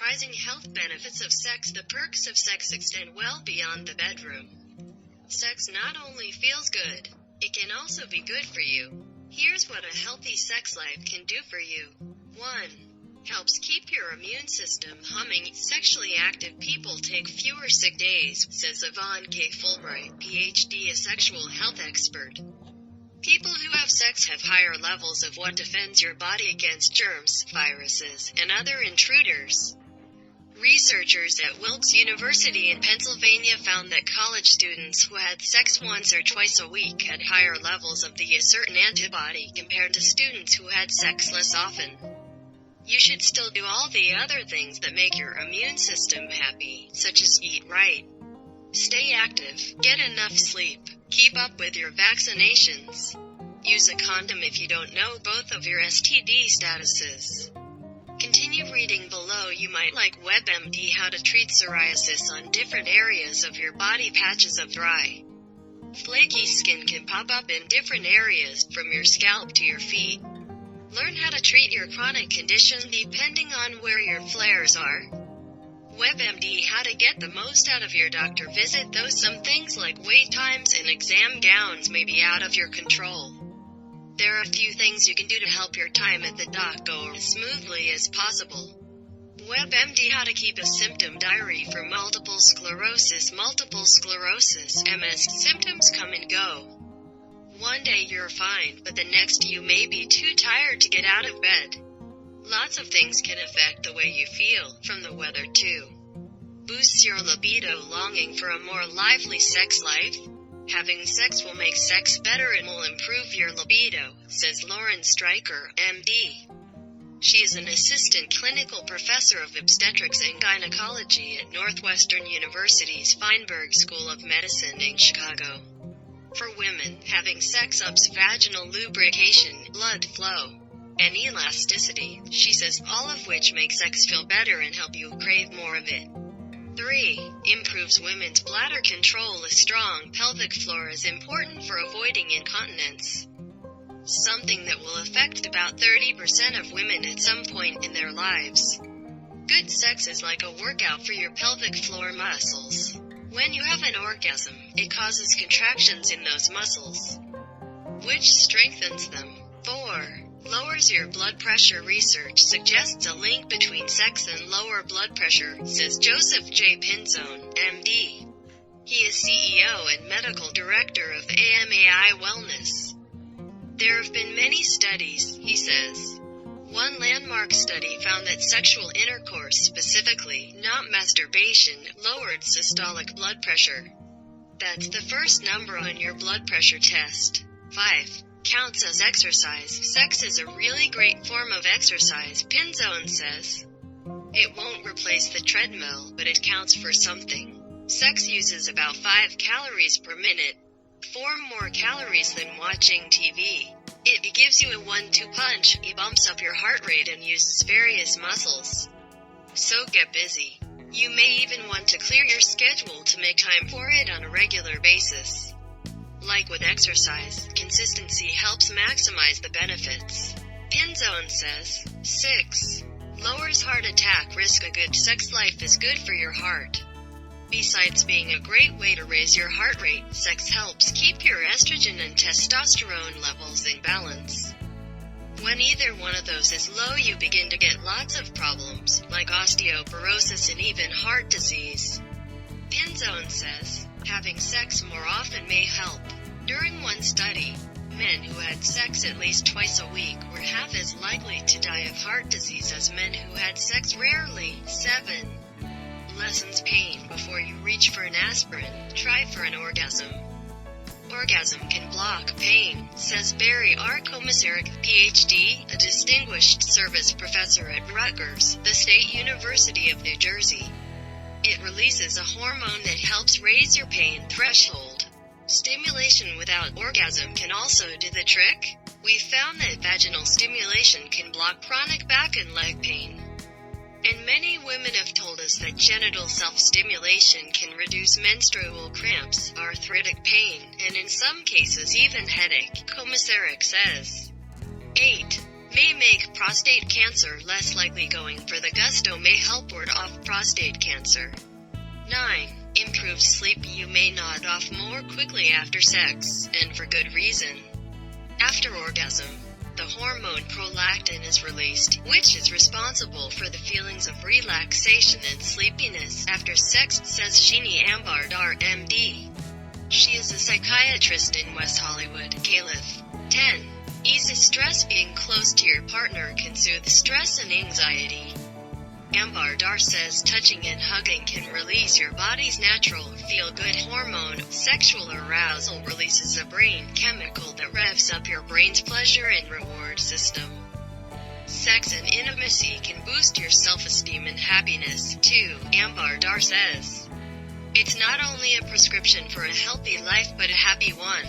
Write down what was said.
surprising health benefits of sex. The perks of sex extend well beyond the bedroom. Sex not only feels good, it can also be good for you. Here's what a healthy sex life can do for you. 1. Helps keep your immune system humming. Sexually active people take fewer sick days, says Yvonne K. Fulbright, Ph.D., a sexual health expert. People who have sex have higher levels of what defends your body against germs, viruses, and other intruders. Researchers at Wilkes University in Pennsylvania found that college students who had sex once or twice a week had higher levels of the certain antibody compared to students who had sex less often. You should still do all the other things that make your immune system happy, such as eat right, stay active, get enough sleep, keep up with your vaccinations, use a condom if you don't know both of your STD statuses. Continue reading below. You might like WebMD, how to treat psoriasis on different areas of your body. Patches of dry, flaky skin can pop up in different areas, from your scalp to your feet. Learn how to treat your chronic condition depending on where your flares are. WebMD, how to get the most out of your doctor visit. Though some things like wait times and exam gowns may be out of your control, there are a few things you can do to help your time at the doc go as smoothly as possible. WebMD, how to keep a symptom diary for multiple sclerosis. Multiple sclerosis, MS, symptoms come and go. One day you're fine, but the next you may be too tired to get out of bed. Lots of things can affect the way you feel, from the weather to boosts your libido. Longing for a more lively sex life? Having sex will make sex better and will improve your libido, says Lauren Stryker, MD. She is an assistant clinical professor of obstetrics and gynecology at Northwestern University's Feinberg School of Medicine in Chicago. For women, having sex ups vaginal lubrication, blood flow, and elasticity, she says, all of which make sex feel better and help you crave more of it. 3. Improves women's bladder control. A strong pelvic floor is important for avoiding incontinence, something that will affect about 30% of women at some point in their lives. Good sex is like a workout for your pelvic floor muscles. When you have an orgasm, it causes contractions in those muscles, which strengthens them. 4. Lowers your blood pressure. Research suggests a link between sex and lower blood pressure, says Joseph J. Pinzone, MD. He is CEO and medical director of AMAI Wellness. There have been many studies, he says. One landmark study found that sexual intercourse, specifically, not masturbation, lowered systolic blood pressure. That's the first number on your blood pressure test. 5. Counts as exercise. Sex is a really great form of exercise, Pinzone says. It won't replace the treadmill, but it counts for something. Sex uses about 5 calories per minute, 4 more calories than watching TV. It gives you a 1-2 punch. It bumps up your heart rate and uses various muscles. So get busy. You may even want to clear your schedule to make time for it on a regular basis. Like with exercise, consistency helps maximize the benefits. Pinzone says. 6. Lowers heart attack risk. A good sex life is good for your heart. Besides being a great way to raise your heart rate, sex helps keep your estrogen and testosterone levels in balance. When either one of those is low, you begin to get lots of problems, like osteoporosis and even heart disease. Pinzone says, having sex more often may help. During one study, men who had sex at least twice a week were half as likely to die of heart disease as men who had sex rarely. 7. Lessens pain. Before you reach for an aspirin, try for an orgasm. Orgasm can block pain, says Barry R. Komisarek, Ph.D., a distinguished service professor at Rutgers, the State University of New Jersey. It releases a hormone that helps raise your pain threshold. Stimulation without orgasm can also do the trick. We found that vaginal stimulation can block chronic back and leg pain. And many women have told us that genital self-stimulation can reduce menstrual cramps, arthritic pain, and in some cases even headache, Komisarek says. 8. may make prostate cancer less likely. Going for the gusto may help ward off prostate cancer. 9. Improved sleep. You may nod off more quickly after sex, and for good reason. After orgasm, the hormone prolactin is released, which is responsible for the feelings of relaxation and sleepiness after sex, says Sheeny Ambardar, MD. She is a psychiatrist in West Hollywood, Caliph. 10. Eases stress. Being close to your partner can soothe stress and anxiety. Ambardar says touching and hugging can release your body's natural feel-good hormone. Sexual arousal releases a brain chemical that revs up your brain's pleasure and reward system. Sex and intimacy can boost your self-esteem and happiness, too, Ambardar says. It's not only a prescription for a healthy life but a happy one.